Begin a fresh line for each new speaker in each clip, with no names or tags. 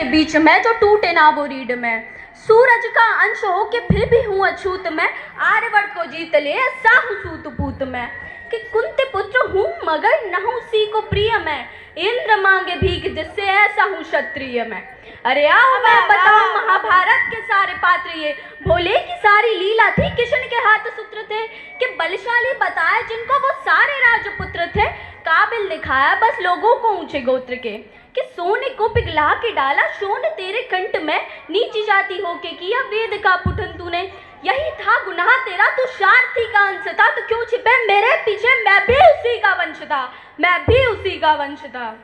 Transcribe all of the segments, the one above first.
बीच में जो टूटे ना वो रीढ़ में। सूरज का अंश हो के फिर भी हूँ अछूत में, आर्यवर्त को जीत ले साहु सूत पूत में। कि कुंती पुत्र हूँ मगर न हूँ सी को प्रिय मैं, इंद्र मांगे भीख जिससे ऐसा हूँ क्षत्रिय मैं। अरे आओ मैं बताऊं महाभारत के सारे पात्र ये, भोले की सारी लीला थी किशन के हाथ सूत्र थे। कि बलशाली बताए जिनको वो सारे राजपुत्र थे, काबिल दिखाया बस लोगों को ऊंचे गोत्र के। कि सोने को पिघला के डाला सोने तेरे कंठ में, नीची जाति होके किया वेद का पुठन तूने। यही था गुनाह तेरा, तू सारथी का अंश था, तो क्यों छिपे मेरे पीछे, मैं भी उसी का वंश था, मैं भी उसी का वंश था।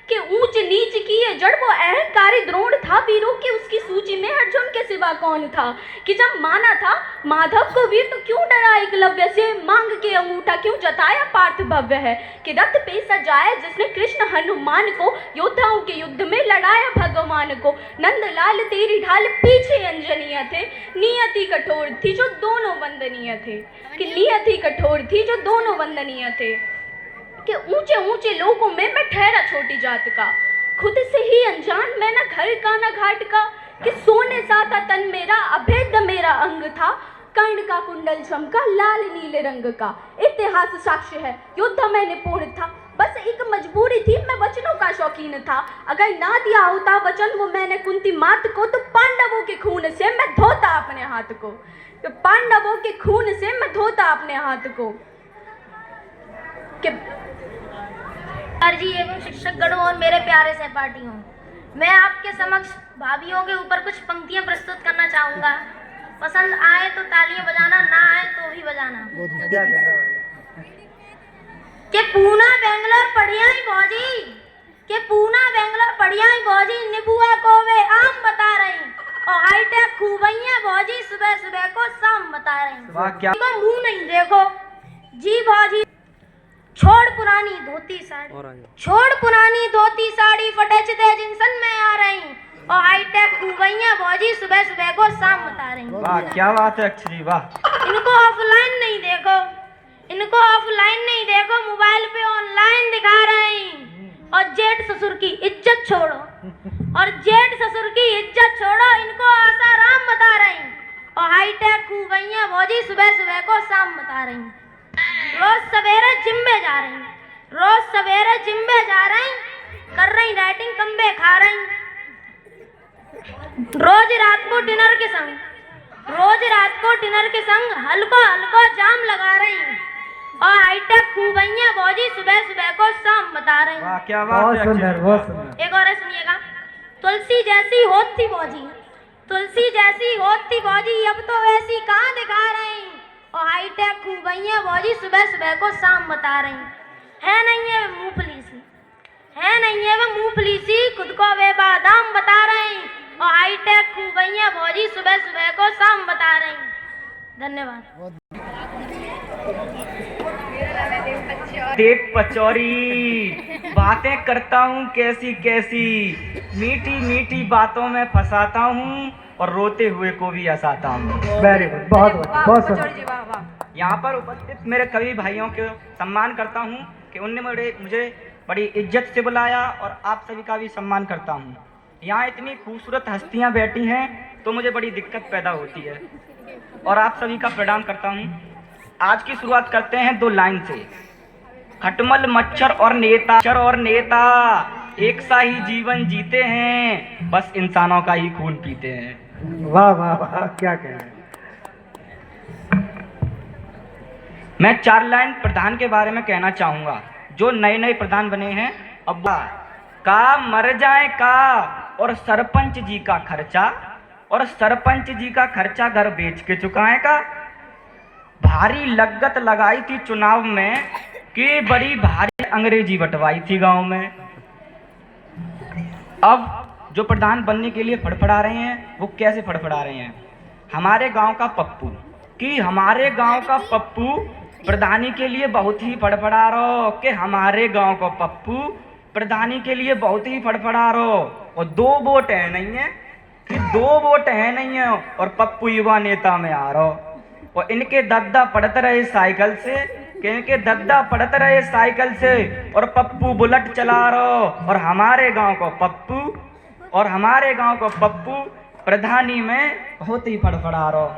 कि ऊंच नीच की ये जड़ वो अहंकारी द्रोण था, वीरों की उसकी सूची में अर्जुन के सिवा कौन था। कि जब माना था माधव को वीर, तो क्यों डरा एकलव्य से, मांग के अंगूठा क्यों जताया पार्थ भव्य है। कि रथ पे सजाए जिसने कृष्ण हनुमान को, योद्धाओं के युद्ध में लड़ाया भगवान को। नंदलाल तेरी ढाल पीछे अंजनीय थे, नियति कठोर थी जो दोनों वंदनीय थे। कि नियति कठोर थी जो दोनों वंदनीय थे। कि ऊंचे ऊंचे लोगों में मैं ठहरा छोटी जात का, खुद से ही अनजान मैं ना घर का ना घाट का। कि सोने सा था तन मेरा, अभेद मेरा अंग था, कर्ण का कुंडल चमका लाल नीले रंग का। इतिहास साक्ष्य है योद्धा मैं निपुण था, बस एक मजबूरी थी मैं वचनों का शौकीन था। अगर ना दिया होता वचन वो मैंने कुंती मात को, तो पांडवों के खून से मैं धोता अपने हाथ को। तो पांडवों के खून से मैं धोता अपने हाथ को।
जी एवं शिक्षकगणों और मेरे प्यारे सहपाठियों, मैं आपके समक्ष भाभीयों के ऊपर कुछ पंक्तियां प्रस्तुत करना चाहूँगा। पसंद आए तो तालियां बजाना, ना आए तो भी बजाना। के पूना बेंगलोर पढ़िया ही भौजी, के पूना बेंगलोर पढ़िया ही भौजी, निबुआ को वे आम बता रही, और हाईटेक खूबैया भौजी सुबह सुबह को शाम बता रही। तो मुँह नहीं देखो जी भौजी, छोड़ पुरानी धोती साड़ी, छोड़ पुरानी धोती साड़ी, फटेच दे जिनसन में आ रही, और हाईटेक खूबैया भौजी सुबह सुबह को शाम बता रही।
वाह क्या बात है अक्षरी, वाह।
इनको ऑफलाइन नहीं देखो, इनको ऑफलाइन नहीं देखो, मोबाइल पे ऑनलाइन दिखा रही। और जेठ ससुर की इज्जत छोड़ो, और जेठ ससुर की इज्जत छोड़ो, इनको आसाराम बता रही, और हाईटेक खूबैया भौजी सुबह सुबह को शाम बता रही। रोज सवेरे जिम में जा रही, रोज सवेरे जिम में जा रही, कर रही डाइटिंग कम्बे खा रही। रोज रात को डिनर के संग, रोज रात को डिनर के संग हल्को हल्को जाम लगा रही, और हाईटेक खूबैया भौजी सुबह सुबह को शाम बता रही।
वाह क्या बात है, बहुत सुंदर।
एक और सुनिएगा। तुलसी जैसी होत थी भौजी, तुलसी जैसी होत थी भौजी, अब तो वैसी कहाँ दिखा रही, और हाईटेक खूबैया भौजी सुबह सुबह को शाम बता रही। है नहीं है मूंगफली सी, है नहीं है वो मूंगफली सी, खुद को वे बादाम बता रही, और हाईटेक खूबैया भौजी सुबह सुबह को शाम बता रही। धन्यवाद।
देख पचौरी, बातें करता हूँ कैसी कैसी, मीठी मीठी बातों में फंसाता हूँ, और रोते हुए को भी हंसाता हूँ।
वेरी गुड, बहुत सुंदर।
यहाँ पर उपस्थित मेरे कवि भाइयों के सम्मान करता हूँ कि उनने मुझे बड़ी इज्जत से बुलाया, और आप सभी का भी सम्मान करता हूँ। यहाँ इतनी खूबसूरत हस्तियाँ बैठी हैं तो मुझे बड़ी दिक्कत पैदा होती है, और आप सभी का प्रणाम करता हूँ। आज की शुरुआत करते हैं दो लाइन से। खटमल मच्छर और नेता एक सा ही जीवन जीते हैं, बस इंसानों का ही खून पीते हैं।
वाह वाह वाह, क्या कह रहे हैं।
मैं 4 लाइन प्रधान के बारे में कहना चाहूँगा, जो नए नए प्रधान बने हैं। अब का मर जाए का, और सरपंच जी का खर्चा, और सरपंच जी का खर्चा घर बेच के चुकाए का। भारी लगत लगाई थी चुनाव में, कि बड़ी भारी अंग्रेजी बंटवाई थी गांव में। अब जो प्रधान बनने के लिए फड़फड़ा रहे हैं, वो कैसे फड़फड़ा रहे हैं। हमारे गांव का पप्पू, कि हमारे गांव का पप्पू प्रधानी के लिए बहुत ही फड़फड़ा रहो, कि हमारे गांव का पप्पू प्रधानी के लिए बहुत ही फड़फड़ा रहो। और 2 वोट है नहीं है, कि 2 वोट है नहीं है, और पप्पू युवा नेता में आ रहो। और इनके दद्दा पड़ते रहे साइकिल से, कि इनके दद्दा पड़ते रहे साइकिल से, और पप्पू बुलेट चला रहो। और हमारे गांव को पप्पू और हमारे गांव को पप्पू प्रधानी में बहुत ही फड़फड़ा रहो।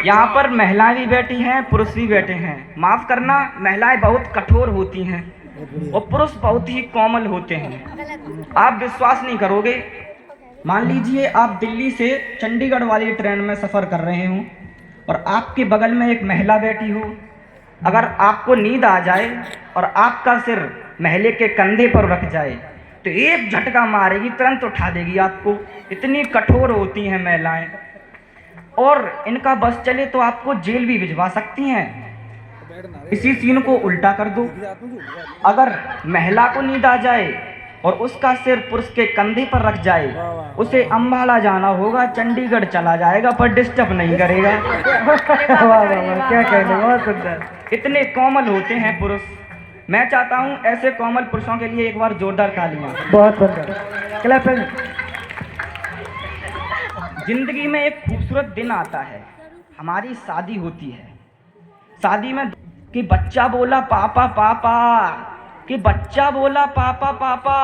यहाँ पर महिलाएं भी बैठी हैं, पुरुष भी बैठे हैं। माफ करना, महिलाएं बहुत कठोर होती हैं और पुरुष बहुत ही कोमल होते हैं। आप विश्वास नहीं करोगे, मान लीजिए आप दिल्ली से चंडीगढ़ वाली ट्रेन में सफ़र कर रहे हो और आपके बगल में एक महिला बैठी हो। अगर आपको नींद आ जाए और आपका सिर महले के कंधे पर रख जाए तो एक झटका मारेगी, तुरंत उठा देगी आपको। इतनी कठोर होती हैं महिलाएं, और इनका बस चले तो आपको जेल भी भिजवा सकती हैं। इसी सीन को उल्टा कर दो, अगर महिला को नींद आ जाए और उसका सिर पुरुष के कंधे पर रख जाए, उसे अम्बाला जाना होगा, चंडीगढ़ चला जाएगा पर डिस्टर्ब नहीं करेगा।
वाह वाह वाह, क्या कहने, बहुत सुंदर।
इतने कोमल होते हैं पुरुष। मैं चाहता हूं ऐसे कोमल पुरुषों के लिए एक बार जोरदार तालियां।
बहुत सुंदर, क्लैपिंग।
जिंदगी में एक खूबसूरत दिन आता है, हमारी शादी होती है। शादी में कि बच्चा बोला पापा पापा, कि बच्चा बोला पापा पापा,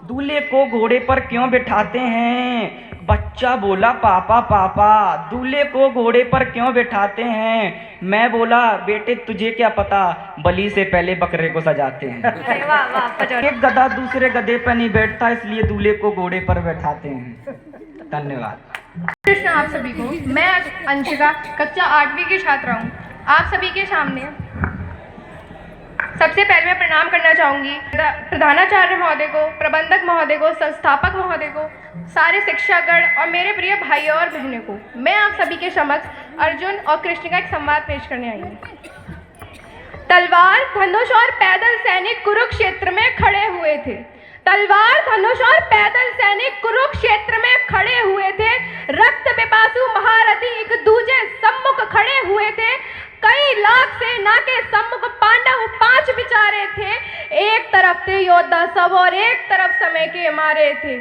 दूल्हे को घोड़े पर क्यों बिठाते हैं? बच्चा बोला पापा पापा, दूल्हे को घोड़े पर क्यों बिठाते हैं? मैं बोला बेटे तुझे क्या पता, बलि से पहले बकरे को सजाते हैं। एक गधा दूसरे गधे पर नहीं बैठता, इसलिए दूल्हे को घोड़े पर बैठाते हैं। धन्यवाद।
कृष्ण आप सभी को, मैं अंशिका कक्षा 8वीं की छात्रा हूँ। आप सभी के सामने सबसे पहले मैं प्रणाम करना चाहूँगी प्रधानाचार्य महोदय को, प्रबंधक महोदय को, संस्थापक महोदय को, सारे शिक्षकगण और मेरे प्रिय भाइयों और बहनों को। मैं आप सभी के समक्ष अर्जुन और कृष्ण का एक संवाद पेश करने आई हूँ। तलवार, धनुष और पैदल सैनिक कुरुक्षेत्र में खड़े हुए थे। तलवार, धनुष और पैदल सैनिक कुरुक्षेत्र में खड़े हुए थे। रक्त पिपासु महारथी एक दूजे सम्मुख खड़े हुए थे। कई लाख सेना के सम्मुख पांडव 5 बिचारे थे। एक तरफ थे योद्धा सब और एक तरफ समय के मारे थे।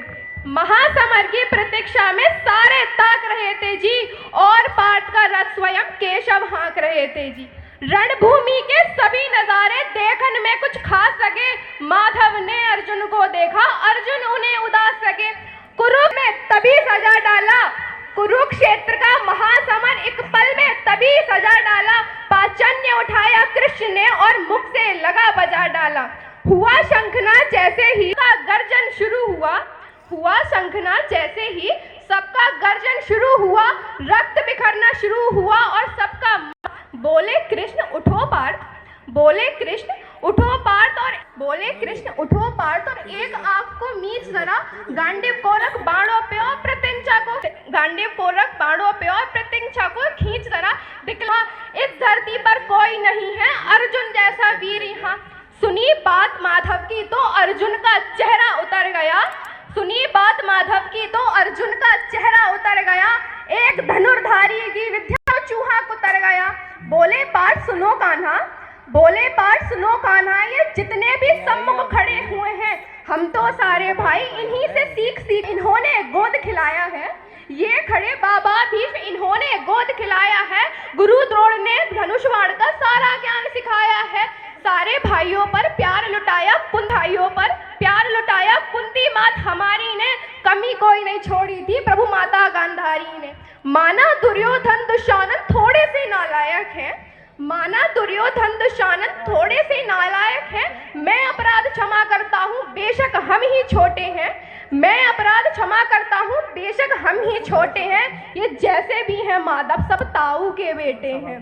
महासमर की प्रतीक्षा में सारे ताक रहे थे जी, और पार्थ का रथ स्वयं केशव हाँक रहे थे जी। रणभूमि के सभी नजारे देखने में कुछ खास लगे। माधव ने अर्जुन को देखा, अर्जुन उन्हें उदास लगे। कुरुक्षेत्र में तभी सजा डाला, कुरुक्षेत्र का महासमर एक पल में तभी सजा डाला। पाचन्य उठाया कृष्ण ने और मुख से लगा बजा डाला। हुआ शंखनाद जैसे ही का गर्जन शुरू हुआ शंखनाद जैसे ही सबका गर्जन शुरू हुआ। रक्त बिखरना शुरू हुआ और सबका बोले कृष्ण उठो पार्थ, बोले कृष्ण उठो पार्थ, और बोले कृष्ण उठो पार्थ, और एक आंख को मीच जरा। गांडीव को रख बाणों पे और प्रत्यंचा को, गांडीव को रख बाणों पे और प्रत्यंचा को खींच जरा। दिखला इस धरती पर कोई नहीं है अर्जुन जैसा वीर यहाँ। सुनी बात माधव की तो अर्जुन का चेहरा उतर गया। सुनी बात माधव की तो अर्जुन का चेहरा उतर गया। एक धनुर्धारी की विद्या चूहा उतर गया। बोले पार्थ सुनो कान्हा, बोले पार्थ सुनो कान्हा, ये जितने भी सम्मुख खड़े हुए हैं हम तो सारे भाई इन्हीं से सीख इन्होंने गोद खिलाया है। ये खड़े बाबा भीष्म इन्होंने गोद खिलाया है। गुरु द्रोण ने धनुषवाण का सारा ज्ञान सिखाया है। सारे भाइयों पर प्यार लुटाया, भाइयों पर प्यार लुटाया। कुंती मात हमारी ने कमी कोई नहीं छोड़ी थी, प्रभु माता गांधारी ने। माना दुर्योधन दुशासन थोड़े से नालायक है, माना दुर्योधन दुशासन थोड़े से नालायक है। मैं अपराध क्षमा करता हूँ बेशक हम ही छोटे हैं, मैं अपराध क्षमा करता हूँ बेशक हम ही छोटे हैं। ये जैसे भी हैं माधव सब ताऊ के बेटे हैं।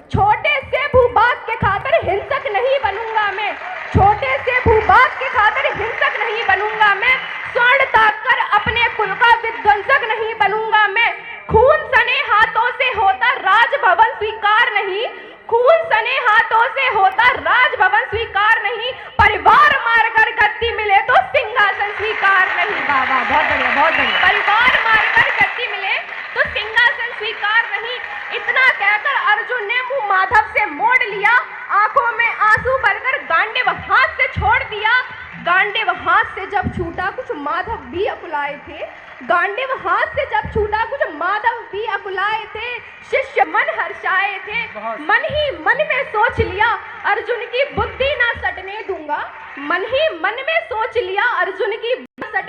छोटे से भूभाग के खातिर हिंसक नहीं बनूंगा मैं, छोटे से भूभाग के खातिर हिंसक नहीं बनूंगा मैं। स्वर्ण ताक कर अपने कुल का विध्वंसक नहीं बनूंगा मैं। खून सने हाथों से होता राजभवन स्वीकार नहीं, खून सने हाथों से होता राजभवन स्वीकार नहीं। परिवार मारकर गद्दी मिले तो सिंहासन स्वीकार नहीं। बाबा बहुत बढ़िया, बहुत बढ़िया। परिवार मारकर गद्दी मिले तो सिंहासन स्वीकार नहीं। इतना कहकर अर्जुन ने मुंह माधव से मोड़ लिया। आंखों में आंसू भरकर गांडीव हाथ से छोड़ दिया। गांडीव हाथ से जब छूटा कुछ माधव भी अकुलाए थे, गांडीव हाथ से जब छूटा कुछ माधव भी अकुलाए थे। शिष्य मन हर्षाए थे, मन ही मन में सोच लिया अर्जुन की बुद्धि ना सटने दूंगा। मन ही मन में सोच लिया अर्जुन की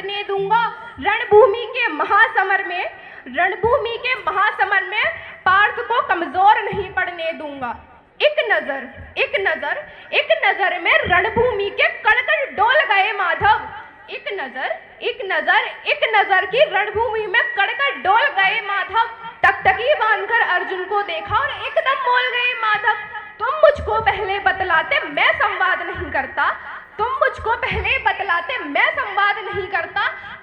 पड़ने दूंगा। रणभूमि के महासमर में पार्थ को कमजोर नहीं पड़ने दूंगा। एक नजर में रणभूमि के कड़कड़ डोल गए माधव। एक नजर की रणभूमि में कड़कड़ डोल गए माधव। टकटकी बांधकर अर्जुन को देखा और एकदम बोल गए माधव, तुम मुझको पहले बतलाते मैं संवाद नहीं करता।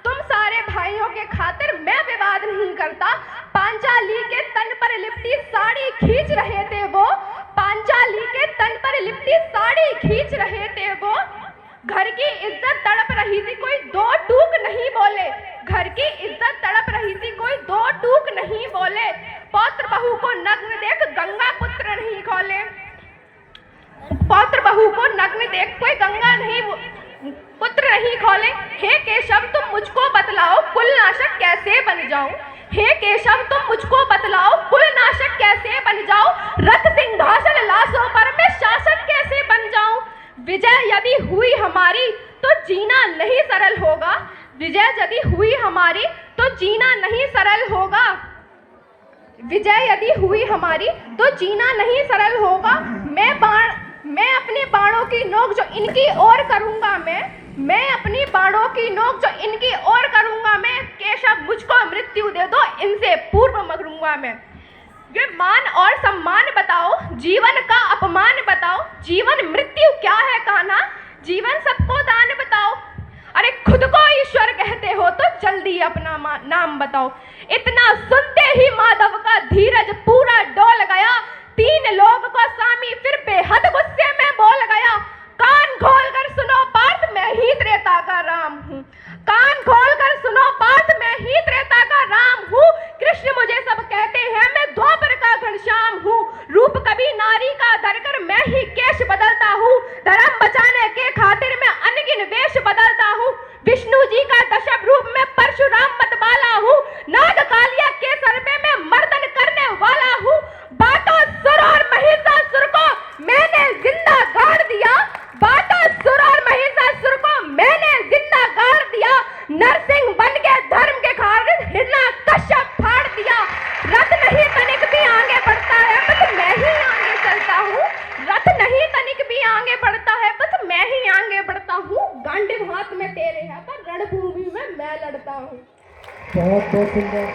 तुम सारे भाइयों के खातिर मैं विवाद नहीं करता। पांचाली के तन पर लिपटी साड़ी खींच रहे थे वो। घर की इज्जत तड़प रही थी, कोई दो टूक नहीं बोले। पौत्र बहू को नग्न देख गंगा पुत्र नहीं खोले। पुत्र नहीं खोले। हे केशव तुम मुझको बतलाओ कुलनाशक कैसे बन जाऊं। रथ सिंहासन लाशों पर मैं शासक कैसे बन जाऊं। विजय यदि हुई हमारी तो जीना नहीं सरल होगा। मैं अपने बाणों की नोक जो इनकी ओर करूंगा मैं। केशव मुझको मृत्यु दे दो, इनसे पूर्व मरूंगा मैं। ये मान और सम्मान बताओ, जीवन का अपमान बताओ। जीवन मृत्यु क्या है कान्हा, जीवन सबको दान बताओ। अरे खुद को ईश्वर कहते हो तो जल्दी अपना नाम बताओ। इतना सुनते ही माधव का धीरज पूरा डोल गया। 3 लोग को स्वामी फिर बेहद गुस्से में बोल गया, कान खोल कर सुनो पार्थ मैं ही त्रेता का राम हूँ। कृष्ण मुझे सब कहते हैं, मैं द्वापर का घनश्याम हूँ। रूप कभी नारी का धरकर मैं ही केश बदलता हूँ। धर्म बचाने के खातिर मैं अनगिन वेश बदलता हूँ। विष्णु जी का दशम रूप में परशुराम मतवाला हूँ। नाग कालिया के सर में मैं मर्दन करने वाला हूँ। बाटासुर और महिषासुर को मैंने जिंदा गाड़ दिया। नरसिंह बन के धर्म के खातिर हिरण्यकश्यप फाड़ दिया। रथ नहीं तनिक भी आगे बढ़ता है, बस मैं ही आगे चलता हूँ। गांडीव हाथ में तेरे है पर रणभूमि में मैं लड़ता हूँ।
बहुत सुंदर।